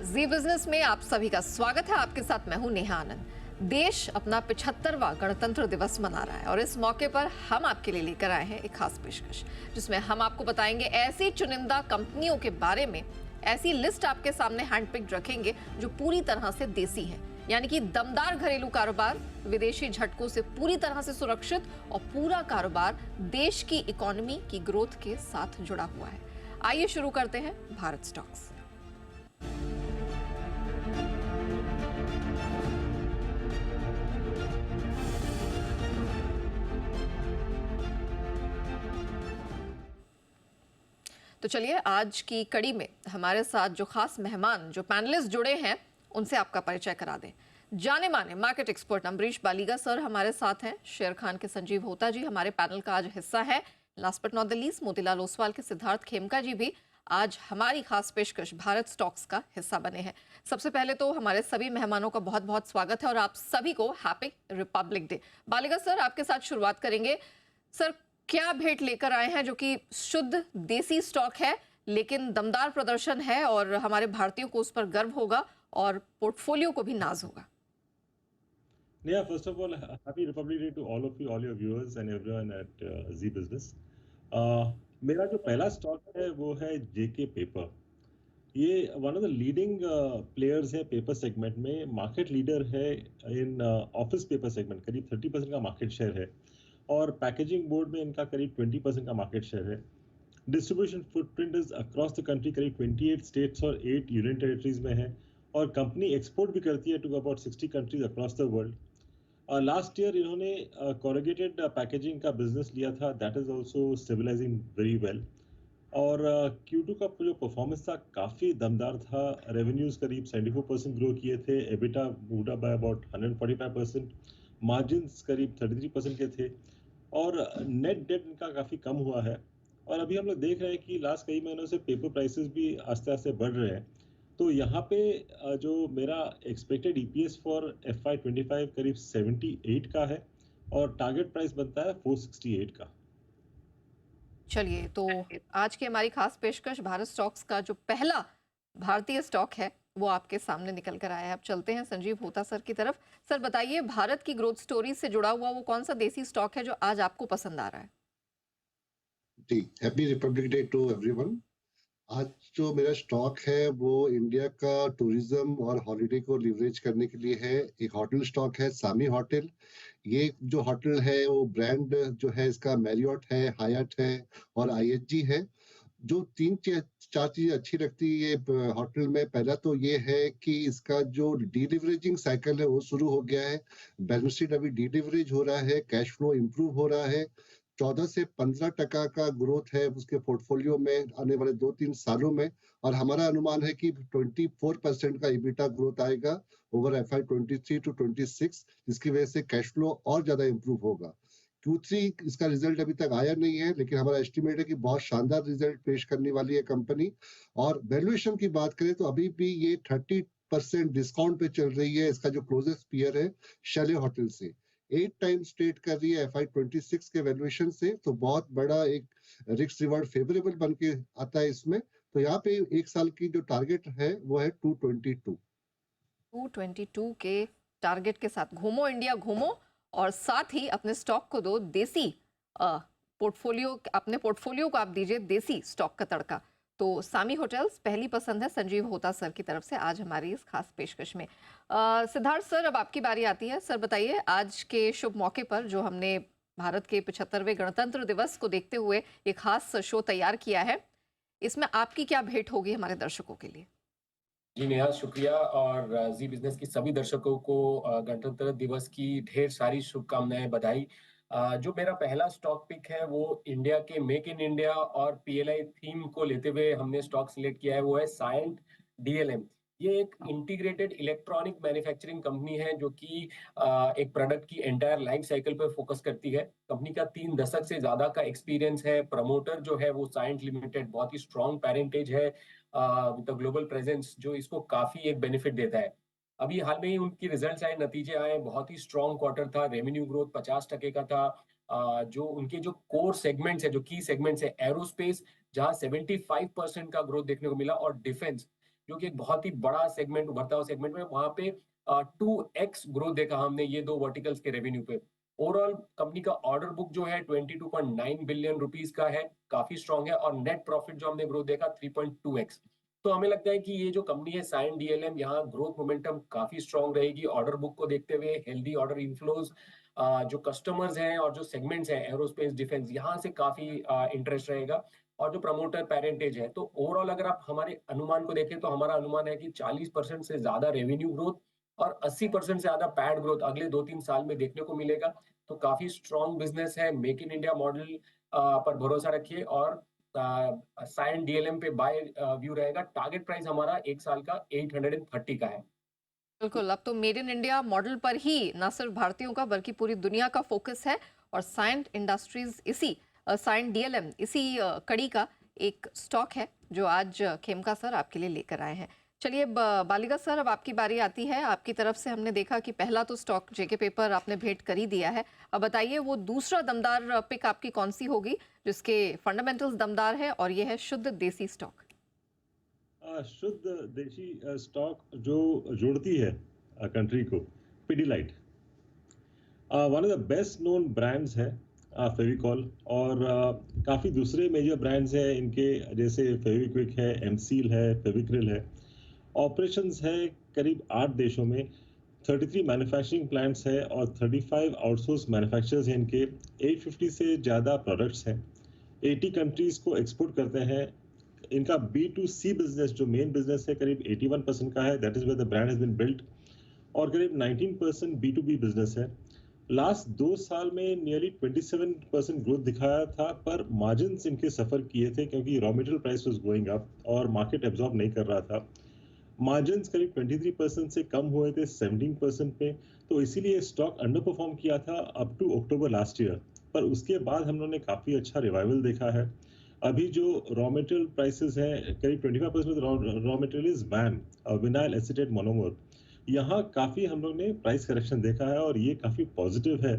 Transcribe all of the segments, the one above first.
जी business में आप सभी का स्वागत है। आपके साथ मैं हूं नेहा आनंद। देश अपना 75वां गणतंत्र दिवस मना रहा है और इस मौके पर हम आपके लिए लेकर आए हैं एक खास पेशकश, जिसमें हम आपको बताएंगे ऐसी चुनिंदा कंपनियों के बारे में। ऐसी लिस्ट आपके सामने हैंडपिक्ड रखेंगे जो पूरी तरह से देसी है, यानी कि दमदार घरेलू कारोबार, विदेशी झटकों से पूरी तरह से सुरक्षित और पूरा कारोबार देश की इकोनॉमी की ग्रोथ के साथ जुड़ा हुआ है। आइए शुरू करते हैं भारत स्टॉक्स। तो चलिए आज की कड़ी में हमारे साथ जो खास मेहमान, जो पैनलिस्ट जुड़े हैं, उनसे आपका परिचय करा दें। जाने माने market expert Ambarish Baligha sir हमारे साथ हैं। शेर खान के संजीव होता जी हमारे पैनल का आज हिस्सा है। Last but not the least Motilal Oswal के सिद्धार्थ खेमका जी भी आज हमारी खास पेशकश भारत स्टॉक्स का हिस्सा बने हैं। सबसे पहले तो हमारे सभी मेहमानों का बहुत बहुत स्वागत है और आप सभी को happy republic day. Baligha sir, आपके साथ शुरुआत करेंगे। सर, क्या भेंट लेकर आए हैं जो कि शुद्ध देसी स्टॉक है लेकिन दमदार प्रदर्शन है और हमारे भारतीयों को उस पर गर्व होगा और पोर्टफोलियो को भी नाज होगा? Yeah, first of all, happy Republic Day to all of you, all your viewers and everyone at Z Business. मेरा जो पहला स्टॉक है वो है जेके पेपर। ये one of the leading players है पेपर सेगमेंट में, मार्केट लीडर है इन ऑफिस पेपर सेगमेंट, करीब 30% का मार्केट शेयर है और पैकेजिंग बोर्ड में इनका करीब 20% का मार्केट शेयर है। Distribution footprint is across the country, करीब 28 स्टेट्स और 8 यूनियन टेरिटरीज में है और कंपनी एक्सपोर्ट भी करती है to about 60 countries across the world. Last year इन्होंने कोरुगेटेड पैकेजिंग का बिजनेस लिया था, that is also stabilising very well. और Q2 का जो परफॉर्मेंस था काफ़ी दमदार था। रेवेन्यूज करीब 74% ग्रो किए थे, EBITDA moved up by about 145%, margins करीब 33% के थे और नेट डेट इनका काफ़ी कम हुआ है। और अभी हम लोग देख रहे हैं कि लास्ट कई महीनों से पेपर प्राइसेस भी आस्ते आस्ते बढ़ रहे हैं। तो यहाँ पे जो मेरा एक्सपेक्टेड ईपीएस फॉर FY25 करीब 78 का है और टारगेट प्राइस बनता है 468 का। चलिए, तो आज की हमारी खास पेशकश भारत स्टॉक्स का जो पहला भारतीय स्टॉक है वो आपके सामने निकल कर आया है। अब चलते हैं संजीव होता सर की तरफ। सर बताइए, भारत की ग्रोथ स्टोरी से जुड़ा हुआ वो कौन सा देसी स्टॉक है जो आज आपको पसंद आ रहा है? जी, happy republic day to everyone. आज जो मेरा स्टॉक है वो इंडिया का टूरिज्म और हॉलिडे को लिवरेज करने के लिए है। एक होटल स्टॉक है सामी होटल। ये जो होटल है वो ब्रांड जो है इसका मैरियट है, हायट है और आईएचजी है। जो चार चीजें अच्छी लगती है ये होटल में, पहला तो ये है कि इसका जो डिलीवरेजिंग साइकिल है वो शुरू हो गया है। बैलेंस शीट अभी डिलीवरेज हो रहा है, कैश फ्लो इंप्रूव हो रहा है। 14 से 15% का ग्रोथ है उसके पोर्टफोलियो में आने वाले 2-3 सालों में और हमारा अनुमान है कि 24% का EBITDA ग्रोथ आएगा ओवर FY23 टू 26, जिसकी वजह से कैश फ्लो और ज्यादा इंप्रूव होगा। Q3 इसका रिजल्ट अभी तक आया नहीं है, लेकिन हमारा एस्टिमेट है कि बहुत शानदार रिजल्ट पेश करने वाली है कंपनी। और वैल्यूएशन की बात करें तो अभी भी ये 30% डिस्काउंट पे चल रही है। इसका जो क्लोजेस्ट पीयर है शैले होटल से 8 टाइम्स ट्रेड कर रही है FY26 के वैल्यूएशन से, तो बहुत बड़ा एक रिस्क रिवार्ड फेवरेबल बन के आता है इसमें। तो यहाँ पे एक साल की जो टारगेट है वो है 222। 222 के टारगेट के साथ घूमो इंडिया घूमो और साथ ही अपने स्टॉक को दो देसी पोर्टफोलियो, अपने पोर्टफोलियो को आप दीजिए देसी स्टॉक का तड़का। तो सामी होटल्स पहली पसंद है संजीव होता सर की तरफ से आज हमारी इस खास पेशकश में। सिद्धार्थ सर, अब आपकी बारी आती है। सर बताइए, आज के शुभ मौके पर जो हमने भारत के 75वें गणतंत्र दिवस को देखते हुए ये खास शो तैयार किया है, इसमें आपकी क्या भेंट होगी हमारे दर्शकों के लिए? जी नेहा, शुक्रिया। और जी बिजनेस की सभी दर्शकों को गणतंत्र दिवस की ढेर सारी शुभकामनाएं, बधाई। जो मेरा पहला स्टॉक पिक है वो इंडिया के मेक इन इंडिया और पीएलआई थीम को लेते हुए हमने स्टॉक सिलेक्ट किया है, वो है सायंट डीएलएम। ये एक इंटीग्रेटेड इलेक्ट्रॉनिक मैन्युफैक्चरिंग कंपनी है जो कि एक प्रोडक्ट की एंटायर लाइफ साइकिल पर फोकस करती है। कंपनी का 3 दशक से ज्यादा का एक्सपीरियंस है। प्रमोटर जो है वो सायंट लिमिटेड, बहुत ही स्ट्रॉन्ग पेरेंटेज है विद ग्लोबल प्रेजेंस, जो इसको काफी एक बेनिफिट देता है। अभी हाल में ही उनकी रिजल्ट्स आए, नतीजे आए, बहुत ही स्ट्रॉन्ग क्वार्टर था। रेवेन्यू ग्रोथ 50% का था। जो उनके जो कोर सेगमेंट्स है, जो की सेगमेंट्स है, एरोस्पेस जहां 75% का ग्रोथ देखने को मिला और डिफेंस जो कि एक बहुत ही बड़ा सेगमेंट, उभरता हुआ सेगमेंट में, वहां पे 2x ग्रोथ देखा हमने ये दो वर्टिकल्स के रेवेन्यू पे। ओवरऑल कंपनी का ऑर्डर बुक जो है 22.9 बिलियन रुपीस का है, काफी स्ट्रांग है, और नेट प्रॉफिट जो हमने ग्रोथ देखा 3.2x। तो हमें लगता है कि ये जो कंपनी है साइन डीएलएम, यहाँ ग्रोथ मोमेंटम काफी स्ट्रांग रहेगी। ऑर्डर बुक को देखते हुए हेल्दी ऑर्डर इनफ्लोज, जो कस्टमर्स हैं और जो सेगमेंट्स हैं एरोस्पेस डिफेंस, यहाँ से काफी इंटरेस्ट रहेगा। और जो प्रमोटर पेरेंटेज है, तो ओवरऑल अगर आप हमारे अनुमान को देखें तो हमारा अनुमान है कि 40% से ज्यादा रेवेन्यू ग्रोथ और 80% से ज्यादा पैड ग्रोथ अगले 2-3 साल में देखने को मिलेगा। तो काफी स्ट्रांग बिजनेस है। मेक इन इंडिया मॉडल पर भरोसा रखिए और साइन डीएलएम पे बाय व्यू रहेगा। टारगेट प्राइस हमारा एक साल का 830 का है। बिल्कुल, अब तो मेड इन इंडिया मॉडल पर ही न सिर्फ भारतीयों का बल्कि पूरी दुनिया का फोकस है, और साइंट इंडस्ट्रीज इसी साइंट डीएलएम इसी कड़ी का एक स्टॉक है जो आज खेमका सर आपके लिए लेकर आए हैं। चलिए बालिगा सर, अब आपकी बारी आती है। आपकी तरफ से हमने देखा कि पहला तो स्टॉक जेके पेपर आपने भेंट कर ही दिया है। अब बताइए वो दूसरा दमदार पिक आपकी कौन सी होगी जिसके फंडामेंटल्स दमदार है, और ये है शुद्ध देसी स्टॉक। शुद्ध देशी स्टॉक जो जोड़ती है कंट्री को, Pidilite, one of the best known brands है फेविकॉल, और काफ़ी दूसरे मेजर ब्रांड्स हैं इनके, जैसे फेविक्विक है, एमसील है, फेविक्रिल है। ऑपरेशंस है करीब 8 देशों में, 33 मैन्युफैक्चरिंग प्लांट्स है और 35 आउटसोर्स मैन्युफैक्चरर्स हैं इनके। 850 से ज़्यादा प्रोडक्ट्स हैं, 80 कंट्रीज़ को एक्सपोर्ट करते हैं। इनका B2C बिजनेस जो मेन बिजनेस है करीब 81% का है, that is where the brand has been built, और करीब 19% B2B बिजनेस है। लास्ट 2 साल में नियरली 27% ग्रोथ दिखाया था, पर मार्जिन्स इनके सफर किए थे क्योंकि raw material price was going up और मार्केट एब्जॉर्ब नहीं कर रहा था। मार्जिन्स करीब 23% से कम हुए थे 17% पे, तो इसीलिए स्टॉक अंडर परफॉर्म किया था up to October last year. पर उसके बाद हम लोगों ने काफ़ी अच्छा रिवाइवल देखा है। अभी जो रॉ मटेरियल प्राइसेस हैं, करीब 25% raw material is when, vinyl acetate monomer. यहाँ काफ़ी हम लोग ने प्राइस करेक्शन देखा है और ये काफ़ी पॉजिटिव है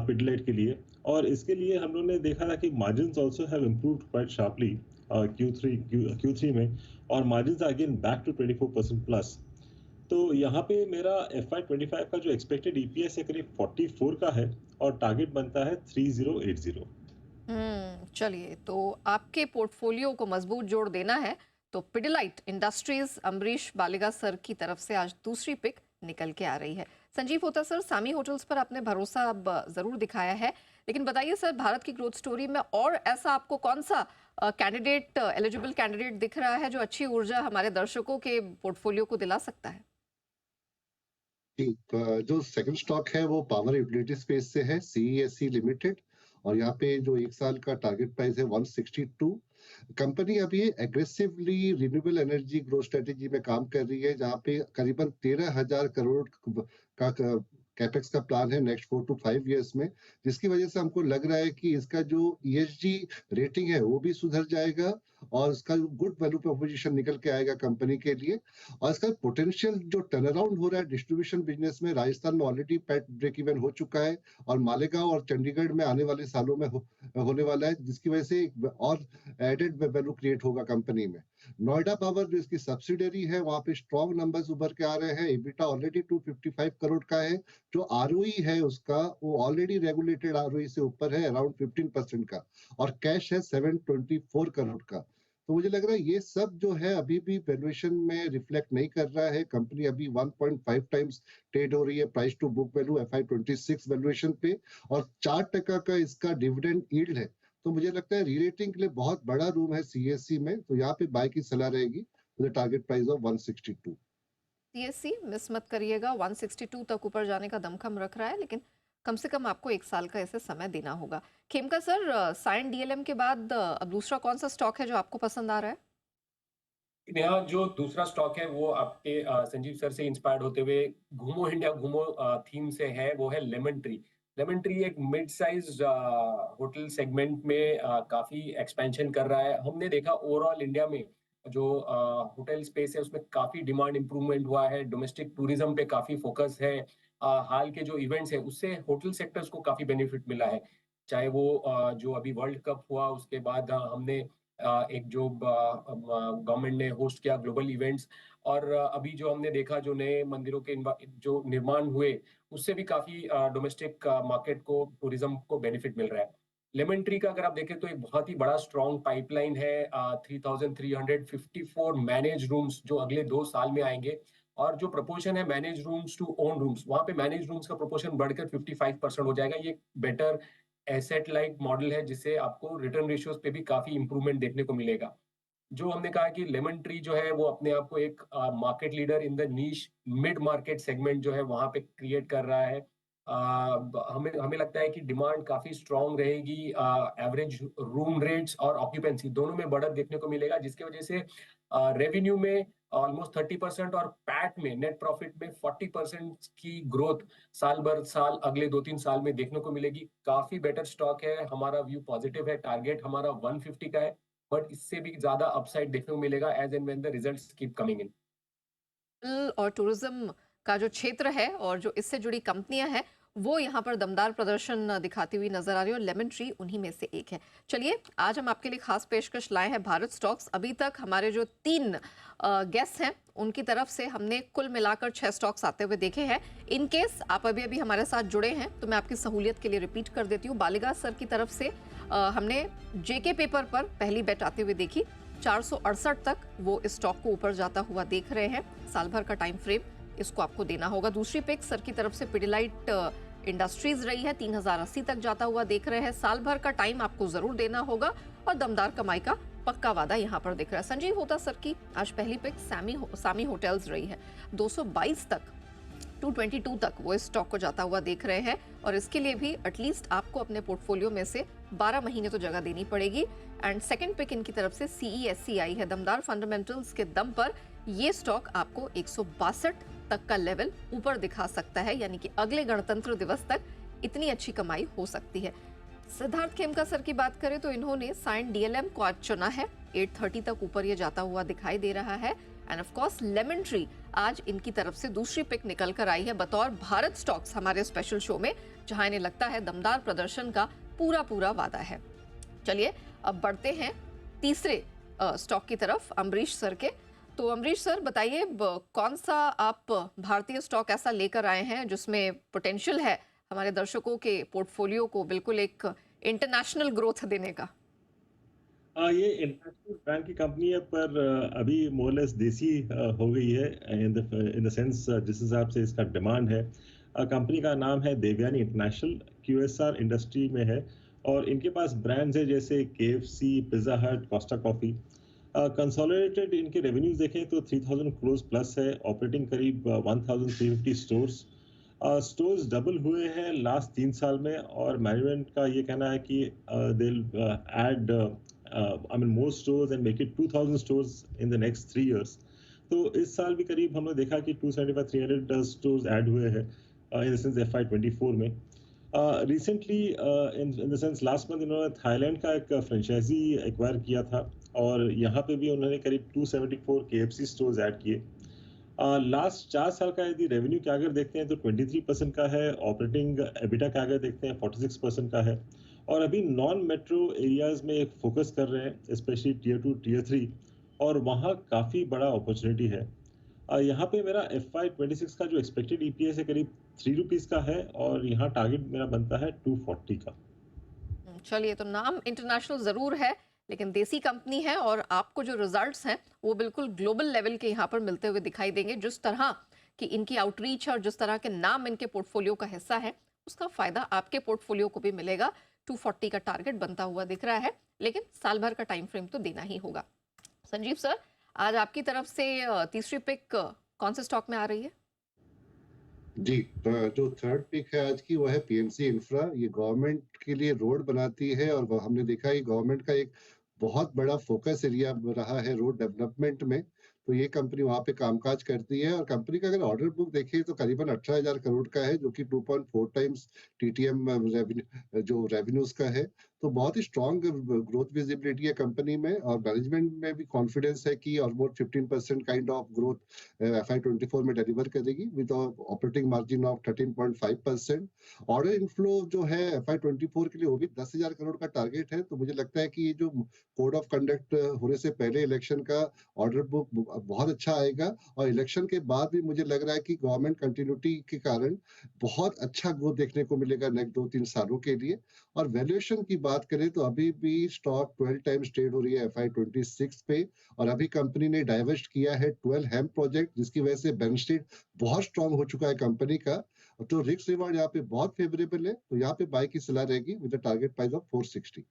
पिडिलाइट के लिए। और इसके लिए हम लोग ने देखा था कि margins also have improved quite sharply Q3 में, और margins are again back to 24% plus. तो यहाँ पे मेरा FY25 का जो एक्सपेक्टेड EPS है करीब 44 का है, और टारगेट बनता है 3080। चलिए, तो आपके पोर्टफोलियो को मजबूत जोड़ देना है तो पिडिलाइट इंडस्ट्रीज अम्बरीश बालिगा सर की तरफ से आज दूसरी पिक निकल के आ रही है। संजीव होता सर, सामी होटल्स पर आपने भरोसा अब जरूर दिखाया है, लेकिन बताइए सर, भारत की ग्रोथ स्टोरी में और ऐसा आपको कौन सा कैंडिडेट, एलिजिबल कैंडिडेट दिख रहा है जो अच्छी ऊर्जा हमारे दर्शकों के पोर्टफोलियो को दिला सकता है? जो सेकंड स्टॉक है वो पावर यूटिलिटी स्पेस से है, CESC लिमिटेड, और यहाँ पे जो एक साल का टारगेट प्राइस है 162। कंपनी अभी aggressively renewable energy growth strategy में काम कर रही है, जहाँ पे करीबन 13,000 करोड़ का कैपेक्स का प्लान है नेक्स्ट 4 to 5 इयर्स में, जिसकी वजह से हमको लग रहा है कि इसका जो ESG रेटिंग है वो भी सुधर जाएगा और इसका गुड वैल्यू प्रोपोजिशन निकल के आएगा कंपनी के लिए। और इसका पोटेंशियल जो टर्न अराउंड हो रहा है डिस्ट्रीब्यूशन बिजनेस में, राजस्थान में ऑलरेडी पैट ब्रेक इवन हो चुका है और मालेगांव और चंडीगढ़ में आने वाले सालों में होने वाला है, जिसकी वजह से और एडेड वैल्यू क्रिएट होगा कंपनी में। नोएडा पावर जो इसकी सब्सिडरी है, वहां पे स्ट्रॉन्ग नंबर्स उभर के आ रहे हैं। EBITDA ऑलरेडी 255 करोड़ का है। जो ROE है उसका, वो ऑलरेडी रेगुलेटेड ROE से ऊपर है, अराउंड 15% का, और कैश है 724 करोड़ का। तो मुझे लग रहा है ये सब जो है अभी भी वैल्यूएशन में रिफ्लेक्ट नहीं कर रहा है। कंपनी अभी 1.5 टाइम्स ट्रेड हो रही है price to book value FY26 valuation पे, और 4% का इसका डिविडेंड यील्ड है। तो मुझे लगता है रीरेटिंग के लिए बहुत बड़ा रूम है CSC में, तो यहाँ पे बाय की सलाह रहेगी, target price of 162। CSC miss मत करिएगा, 162 तक ऊपर जाने का दमखम रख रहा है, लेकिन कम से कम आपको एक साल का ऐसे समय देना होगा। खेमका सर, साइन डीएलएम के बाद अब दूसरा कौन सा स्टॉक है जो आपको पसंद आ रहा है? यहाँ जो दूसरा स्टॉक है वो आपके संजीव सर से इंस्पायर्ड होते हुए घूमो इंडिया घूमो थीम से है, वो है लेमन ट्री। लेमन ट्री एक मिड साइज होटल सेगमेंट में काफी एक्सपेंशन कर रहा है। हमने देखा ओवरऑल इंडिया में जो होटल स्पेस है उसमें काफी डिमांड इंप्रूवमेंट हुआ है, डोमेस्टिक टूरिज्म पे काफी फोकस है। हाल के जो इवेंट्स है उससे होटल सेक्टर्स को काफी बेनिफिट मिला है, चाहे वो जो अभी वर्ल्ड कप हुआ उसके बाद हमने एक जो गवर्नमेंट ने होस्ट किया ग्लोबल इवेंट्स, और अभी जो हमने देखा जो नए मंदिरों के जो निर्माण हुए, उससे भी काफी डोमेस्टिक मार्केट को, टूरिज्म को बेनिफिट मिल रहा है। लेमन ट्री का अगर आप देखें तो एक बहुत ही बड़ा स्ट्रॉन्ग पाइपलाइन है, 3,354 मैनेज रूम्स जो अगले 2 साल में आएंगे, और जो प्रोपोर्शन है manage rooms to own rooms, वहां पे मैनेज रूम्स का प्रोपोर्शन बढ़कर 55% हो जाएगा। ये बेटर एसेट लाइक मॉडल है, जिससे आपको रिटर्न रेशियोज पे भी काफी इंप्रूवमेंट देखने को मिलेगा। जो हमने कहा कि लेमन ट्री जो है वो अपने आप को एक market leader in the niche mid market segment जो है वहां पे क्रिएट कर रहा है। हमें हमें लगता है कि डिमांड काफी स्ट्रांग रहेगी, एवरेज रूम रेट्स और ऑक्यूपेंसी दोनों में बढ़त देखने को मिलेगा, जिसकी वजह से रेवेन्यू में ऑलमोस्ट 30% और पैट में, नेट प्रॉफिट में 40% की ग्रोथ साल भर साल अगले 2-3 साल में देखने को मिलेगी। काफी बेटर स्टॉक है, हमारा व्यू पॉजिटिव है, टारगेट हमारा 150 का है, बट इससे भी ज्यादा अपसाइड देखने को मिलेगा as and when the results keep coming in. और टूरिज्म का जो क्षेत्र है और जो इससे जुड़ी कंपनियां हैं वो यहाँ पर दमदार प्रदर्शन दिखाती हुई नजर आ रही है और लेमन ट्री उन्हीं में से एक है। चलिए आज हम आपके लिए खास पेशकश लाए हैं भारत स्टॉक्स। अभी तक हमारे जो 3 गेस्ट हैं उनकी तरफ से हमने कुल मिलाकर 6 स्टॉक्स आते हुए देखे हैं। इन केस आप अभी अभी हमारे साथ जुड़े हैं तो मैं आपकी सहूलियत के लिए रिपीट कर देती हूँ। बालिगा सर की तरफ से हमने जेके पेपर पर पहली बेट आते हुए देखी, 468 तक वो इस स्टॉक को ऊपर जाता हुआ देख रहे हैं। साल भर का टाइम फ्रेम इसको आपको देना होगा। दूसरी पिक सर की तरफ से पिडिलाइट इंडस्ट्रीज रही है, 3080 तक जाता हुआ देख रहे हैं। साल भर का टाइम आपको जरूर देना होगा और दमदार कमाई का पक्का वादा यहाँ पर दिख रहा है। संजीव होता सर की आज पहली पिक सामी होटल्स रही है, 222 तक 222 तक वो इस स्टॉक को जाता हुआ देख रहे हैं और इसके लिए भी एटलीस्ट आपको अपने पोर्टफोलियो में से 12 महीने तो जगह देनी पड़ेगी। एंड सेकंड पिक इनकी तरफ से CESC आई है। दमदार फंडामेंटल्स के दम पर ये स्टॉक आपको 162 तक का लेवल ऊपर दिखा सकता है, यानी कि अगले गणतंत्र दिवस तक इतनी अच्छी कमाई हो सकती है। सिद्धार्थ खेमका सर की बात करें तो इन्होंने साइन DLM को आज चुना है, 830 तक ऊपर ये जाता हुआ दिखाई दे रहा है। And of course lemon tree आज इनकी तरफ से दूसरी पिक निकल कर आई है बतौर भारत स्टॉक्स हमारे स्पेशल शो में, जहां इन्हें लगता है दमदार प्रदर्शन का पूरा वादा है। चलिए अब बढ़ते हैं तीसरे स्टॉक की तरफ, अम्बरीश सर के। तो अम्बरीश सर बताइए कौन सा आप भारतीय स्टॉक ऐसा लेकर आए हैं जिसमें पोटेंशियल है हमारे दर्शकों के पोर्टफोलियो को बिल्कुल एक इंटरनेशनल ग्रोथ देने का? ये इंटरनेशनल ब्रांड की कंपनी है, पर अभी मोरलेस देसी हो गई है इन द सेंस जिस हिसाब से इसका डिमांड है। कंपनी का नाम है देवयानी इंटरनेशनल, QSR इंडस्ट्री में है और इनके पास ब्रांड्स है जैसे KFC, पिज्जा हट, कोस्टा कॉफी। कंसोलिडेटेड इनके रेवेन्यूज देखें तो 3000 करोड़ प्लस है, ऑपरेटिंग करीब 1350 स्टोर्स। स्टोर्स डबल हुए हैं लास्ट 3 साल में और मैनेजमेंट का ये कहना है कि they add more stores and make it 2000 stores in the next 3 years। तो इस साल भी करीब हमने देखा कि 275-300 स्टोर्स ऐड हुए हैं इन द सेंस FY24 में। Recently in the sense last month इन्होंने थाईलैंड का एक फ्रेंचाइजी एक्वायर किया था और यहाँ पे भी उन्होंने करीब 274 KFC स्टोर्स ऐड किए। लास्ट 4 साल का यदि रेवेन्यू का अगर देखते हैं तो 23% का है, ऑपरेटिंग एबिटा का अगर देखते हैं 46% का है और अभी नॉन मेट्रो एरियाज में एक फोकस कर रहे हैं, स्पेशली Tier 2, Tier 3 और वहाँ काफ़ी बड़ा अपॉर्चुनिटी है। यहाँ पे मेरा FY26 का जो एक्सपेक्टेड EPS है करीब 3 रुपीज़ का है और यहाँ टारगेट मेरा बनता है 240 का। चलिए तो नाम इंटरनेशनल जरूर है लेकिन देसी कंपनी है और आपको जो रिजल्ट्स हैं वो बिल्कुल ग्लोबल लेवल के यहाँ पर मिलते हुए दिखाई देंगे। जिस तरह की इनकी आउटरीच और जिस तरह के नाम इनके पोर्टफोलियो का हिस्सा है उसका फायदा आपके पोर्टफोलियो को भी मिलेगा। 240 का टारगेट बनता हुआ दिख रहा है लेकिन साल भर का टाइम फ्रेम तो देना ही होगा। संजीव सर आज आपकी तरफ से तीसरी पिक कौन से स्टॉक में आ रही है? जी, जो थर्ड पिक है आज की वो है PNC इंफ्रा। ये गवर्नमेंट के लिए रोड बनाती है और हमने देखा है गवर्नमेंट का एक बहुत बड़ा फोकस एरिया रहा है रोड डेवलपमेंट में। तो ये कंपनी वहाँ पे कामकाज करती है और कंपनी का अगर ऑर्डर बुक देखें तो करीबन 18,000 करोड़ का है, जो कि 2.4 टाइम्स TTM जो रेवेन्यूज का है। तो बहुत ही स्ट्रॉन्ग ग्रोथ विजिबिलिटी है कंपनी में, और मैनेजमेंट में भी कॉन्फिडेंस है कि almost 15% kind of growth FY24 में डिलीवर करेगी with operating margin of 13.5%। Order inflow जो है FY24 के लिए वो भी 10,000 करोड़ का टारगेट है। तो मुझे लगता है कि ये जो कोड ऑफ कंडक्ट होने से पहले इलेक्शन का ऑर्डर बुक बहुत अच्छा आएगा, और इलेक्शन के बाद भी मुझे लग रहा है कि गवर्नमेंट कंटिन्यूटी के कारण बहुत अच्छा ग्रोथ देखने को मिलेगा नेक्स्ट 2-3 सालों के लिए। और वैल्यूएशन की बात करें तो अभी भी स्टॉक 12 टाइम्स ट्रेड हो रही है FY26 पे, और अभी कंपनी ने डाइवर्स्ट किया है 12 हेम प्रोजेक्ट, जिसकी वजह से बैलेंस शीट बहुत स्ट्रांग हो चुका है कंपनी का। तो रिस्क रिवार्ड यहाँ पे बहुत फेवरेबल है, तो यहाँ पे बाय की सलाह रहेगी विद टारगेट प्राइस ऑफ 460।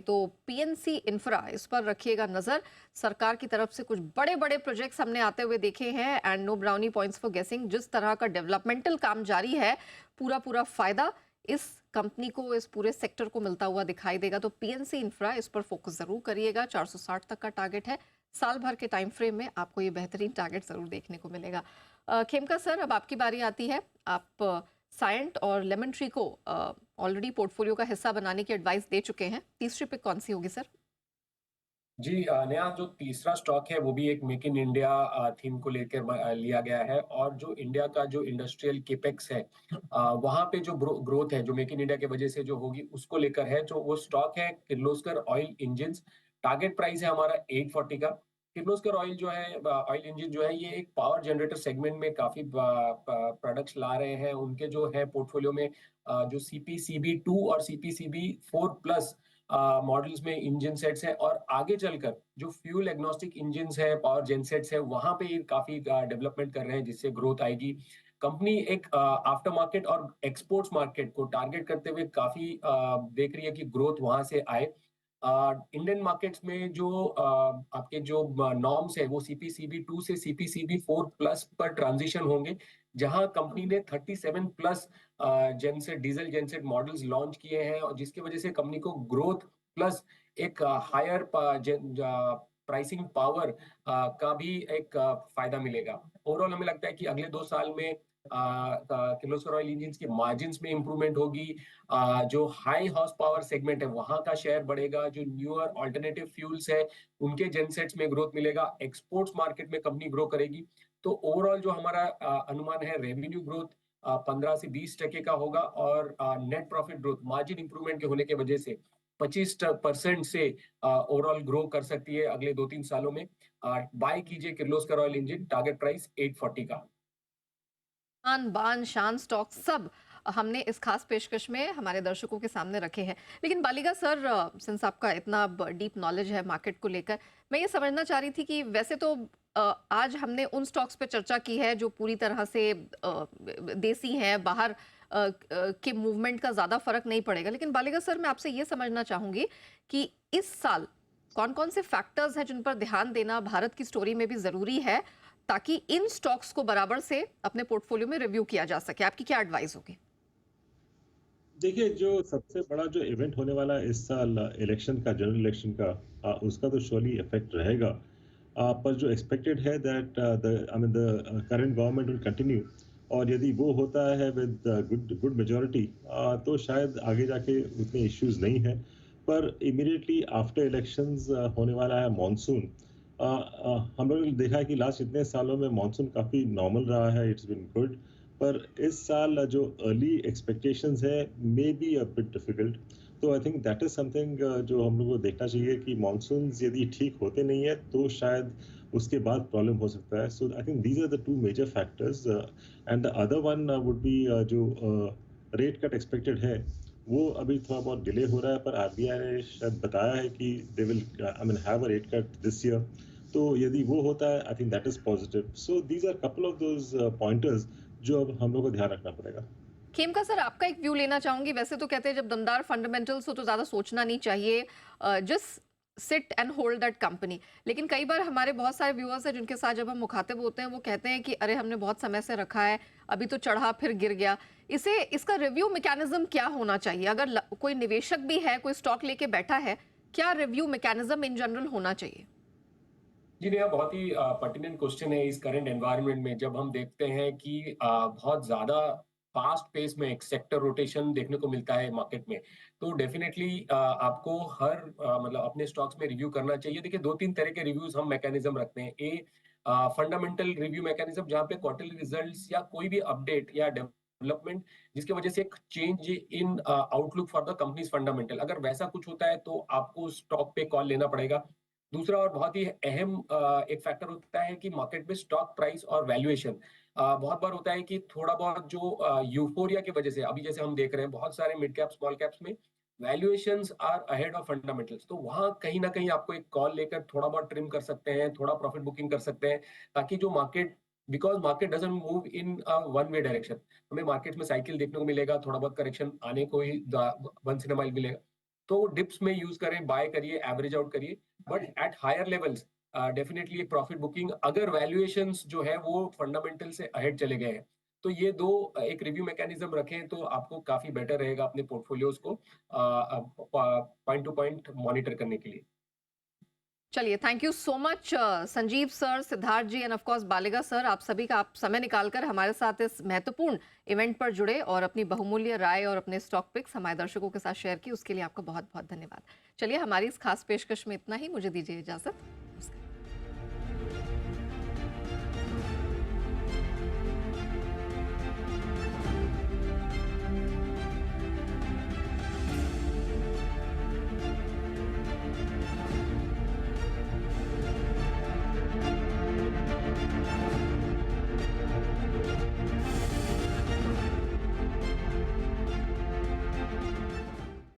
तो पीएनसी इंफ्रा, इस पर रखिएगा नजर। सरकार की तरफ से कुछ बड़े बड़े प्रोजेक्ट्स हमने आते हुए देखे हैं, and no brownie points for guessing. जिस तरह का डेवलपमेंटल काम जारी है, पूरा पूरा फायदा इस कंपनी को, इस पूरे सेक्टर को मिलता हुआ दिखाई देगा। तो पीएनसी इंफ्रा, इस पर फोकस जरूर करिएगा। 460 तक का टारगेट है, साल भर के टाइम फ्रेम में आपको ये बेहतरीन टारगेट जरूर देखने को मिलेगा। खेमका सर, अब आपकी बारी आती है। आप सायंट और लेमन ट्री को ऑलरेडी पोर्टफोलियो का हिस्सा बनाने की एडवाइस दे चुके हैं। तीसरी पिक कौन सी होगी सर? जी, नया जो तीसरा स्टॉक है वो भी एक मेक इन इंडिया थीम को लेकर लिया गया है। और जो इंडिया का जो इंडस्ट्रियल केपेक्स है, वहां पे जो ग्रोथ है जो मेक इन इंडिया की वजह से जो होगी उसको लेकर है। जो वो स्टॉक है Kirloskar oil engines. Target price है हमारा 840 का। किर्लोस्कर ऑयल जो है, ऑयल इंजन जो है, ये एक पावर जनरेटर सेगमेंट में काफी प्रोडक्ट्स ला रहे हैं। उनके जो है पोर्टफोलियो में जो CPCB 2 और CPCB 4+ मॉडल्स में इंजन सेट्स हैं, और आगे चलकर जो फ्यूल एग्नोस्टिक इंजन है, पावर जेनसेट्स है, वहां पे काफी डेवलपमेंट कर रहे हैं, जिससे ग्रोथ आएगी। कंपनी एक आफ्टर मार्केट और एक्सपोर्ट्स मार्केट को टारगेट करते हुए काफी देख रही है कि ग्रोथ वहां से आए। इंडियन मार्केट्स में जो आपके जो नॉर्म्स है वो CPCB 2 से CPCB 4+ पर ट्रांजिशन होंगे, जहां कंपनी ने 37+ genset, diesel genset models launch किए हैं, और जिसकी वजह से कंपनी को ग्रोथ प्लस एक हायर प्राइसिंग पावर का भी एक फायदा मिलेगा। ओवरऑल हमें लगता है कि अगले 2 साल में किर्लोस्कर ऑयल इंजिन्स की मार्जिन्स में इंप्रूवमेंट होगी। जो हाई हॉर्स पावर सेगमेंट है वहां का शेयर बढ़ेगा। जो न्यूअर ऑल्टरनेटिव फ्यूल्स है उनके जेनसेट्स में ग्रोथ मिलेगा। एक्सपोर्ट्स मार्केट में कंपनी ग्रो करेगी। तो ओवरऑल जो हमारा अनुमान है, रेवेन्यू ग्रोथ 15 से 20% का होगा, और net profit growth margin improvement के होने की वजह से 25% से ओवरऑल ग्रो कर सकती है अगले 2-3 सालों में। बाय कीजिए Kirloskar oil engine, target price 840 का। आन बान शान स्टॉक सब हमने इस खास पेशकश में हमारे दर्शकों के सामने रखे हैं। लेकिन बालिगा सर, सिंस आपका इतना डीप नॉलेज है मार्केट को लेकर, मैं ये समझना चाह रही थी कि वैसे तो आज हमने उन स्टॉक्स पे चर्चा की है जो पूरी तरह से देसी हैं, बाहर के मूवमेंट का ज़्यादा फर्क नहीं पड़ेगा। लेकिन बालिगा सर, मैं आपसे ये समझना चाहूंगी कि इस साल कौन कौन से फैक्टर्स हैं जिन पर ध्यान देना भारत की स्टोरी में भी ज़रूरी है, ताकि इन स्टॉक्स को बराबर से अपने पोर्टफोलियो में रिव्यू किया जा सके। आपकी क्या एडवाइस होगी? देखिए, जो सबसे बड़ा जो इवेंट होने वाला है इस साल इलेक्शन का, जनरल इलेक्शन का, उसका तो श्योरली इफेक्ट रहेगा। पर जो एक्सपेक्टेड है that the current government will continue, और यदि वो होता है विद गुड मेजॉरिटी, तो शायद आगे जाके उतने इश्यूज नहीं है। पर इमीडिएटली आफ्टर इलेक्शंस होने वाला है मानसून। हम लोगों ने देखा है कि लास्ट इतने सालों में मानसून काफ़ी नॉर्मल रहा है, इट्स बीन गुड। पर इस साल जो अर्ली एक्सपेक्टेशंस है may be a bit difficult. तो I think that is something जो हम लोग को देखना चाहिए कि मानसून्स यदि ठीक होते नहीं है तो शायद उसके बाद प्रॉब्लम हो सकता है। So I think these are the 2 major factors, and the other one would be जो रेट कट एक्सपेक्टेड है वो अभी थोड़ा बहुत डिले हो रहा है, पर आरबीआई ने शायद बताया है कि they will have a rate cut this year. तो यदि वो होता है, I think that is positive. So these are couple of those pointers जो अब हम लोग को ध्यान रखना पड़ेगा। खेमका सर, आपका एक व्यू लेना चाहूंगी। वैसे तो कहते हैं जब दमदार फंडामेंटल्स हो तो ज्यादा सोचना नहीं चाहिए, just sit and hold that company. लेकिन कई बार हमारे बहुत सारे व्यूअर्स हैं जिनके साथ जब हम मुखातिब होते हैं, वो कहते हैं कि अरे हमने बहुत समय से रखा है, अभी तो चढ़ा फिर गिर गया। इसका रिव्यू मैकेनिज्म क्या होना चाहिए? अगर कोई निवेशक भी है, कोई स्टॉक लेके बैठा है, क्या रिव्यू मैकेनिज्म इन जनरल होना चाहिए? जी, यह बहुत ही पर्टिनेंट क्वेश्चन है इस करंट एनवायरनमेंट में, जब हम देखते हैं कि बहुत ज्यादा फास्ट पेस में एक सेक्टर रोटेशन देखने को मिलता है मार्केट में, तो डेफिनेटली आपको हर मतलब अपने स्टॉक्स में रिव्यू करना चाहिए। देखिए 2-3 तरह के रिव्यूज हम मैकेनिज्म रखते हैं। फंडामेंटल रिव्यू मैकेनिज्म, जहाँ पे क्वार्टरली रिजल्ट्स या कोई भी अपडेट या डेवलपमेंट जिसकी वजह से एक change in outlook for the companies fundamental, अगर वैसा कुछ होता है तो आपको स्टॉक पे कॉल लेना पड़ेगा। दूसरा और बहुत ही अहम एक फैक्टर होता है कि मार्केट में स्टॉक प्राइस और वैल्यूएशन। बहुत बार होता है कि थोड़ा बहुत जो यूफोरिया की वजह से, अभी जैसे हम देख रहे हैं बहुत सारे मिड कैप स्मॉल कैप्स में valuations are ahead of fundamentals, तो वहां कहीं ना कहीं आपको एक कॉल लेकर थोड़ा बहुत ट्रिम कर सकते हैं, थोड़ा प्रॉफिट बुकिंग कर सकते हैं, ताकि जो market, because market doesn't move in one way direction, हमें मार्केट में साइकिल देखने को मिलेगा, थोड़ा बहुत करेक्शन आने को ही वंस इन अ वाइल मिलेगा। तो डिप्स में यूज करें, बाय करिए, एवरेज आउट करिए, but at higher levels definitely एक प्रॉफिट बुकिंग, अगर वैल्यूएशंस जो है वो फंडामेंटल से अहेड चले गए हैं, तो ये दो एक रिव्यू मैकेनिज्म रखें तो आपको काफी बेटर रहेगा अपने पोर्टफोलियोज को पॉइंट टू पॉइंट मॉनिटर करने के लिए। चलिए, thank you so much Sanjeev sir, Siddharth ji and of course Baliga sir, आप सभी का आप समय निकालकर हमारे साथ इस महत्वपूर्ण इवेंट पर जुड़े और अपनी बहुमूल्य राय और अपने स्टॉक पिक्स हमारे दर्शकों के साथ शेयर की, उसके लिए आपका बहुत बहुत धन्यवाद। चलिए, हमारी इस खास पेशकश में इतना ही, मुझे दीजिए इजाजत।